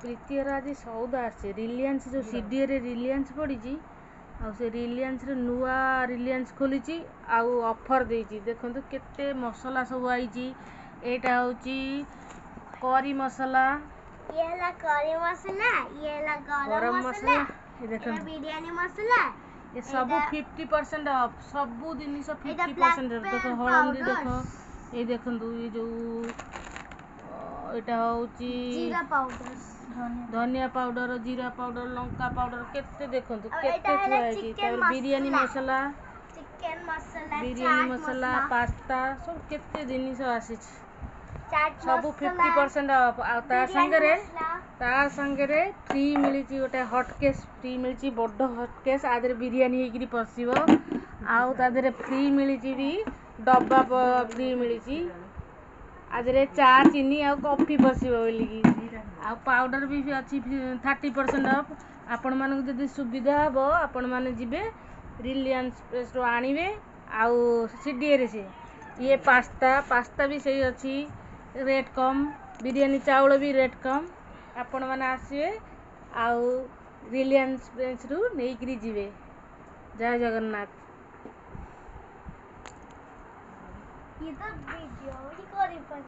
प्रीतिर आज सौदा आसे रिलायंस जो सीडीए रे रिलायंस पड़ी आ से रिलायंस रे नुआ रिलायंस खोली आउ ऑफर देती देखो केते मसला सब आई। एटा होची करी मसला, ये ला करी मसला, ये ला गरम मसला, ये देखो बिरयानी मसला, ये सब 50% ऑफ सब जिनिस 50% देखो हळदी देखो ये देखंतु ये जो एटा होची जीरा पाउडर, धनिया पाउडर, जीरा पाउडर, लंका पाउडर केते देखंतु केते थुआई तार बिरयानी मसला, चिकन मसला, बिरयानी मसला, पास्ता सब केते जिनिस आसी सब 50% ऑफ आ ता संगे फ्री मिली गोटे हॉट केस फ्री मिली बड़ हॉट केस आदर बिरयानी होगी पशिव आउ तादरे फ्री मिली भी डब्बा फ्री मिली आदरे चा चीनी आ कॉफी पशिव बोलिकी आ पाउडर भी अच्छी 30% ऑफ आपण मानक जदि सुविधा हम आपण माने जिबे रिलायंस प्रेस रो आनिबे आउ सीडीए रे से ये पास्ता भी सही अच्छी रेट कम बिरयानी चाउल भी रेट कम आपण माने आसीबे आउ रिलायंस प्रेस रु नेइकरी जिबे। जय जगन्नाथ। ये तो वीडियो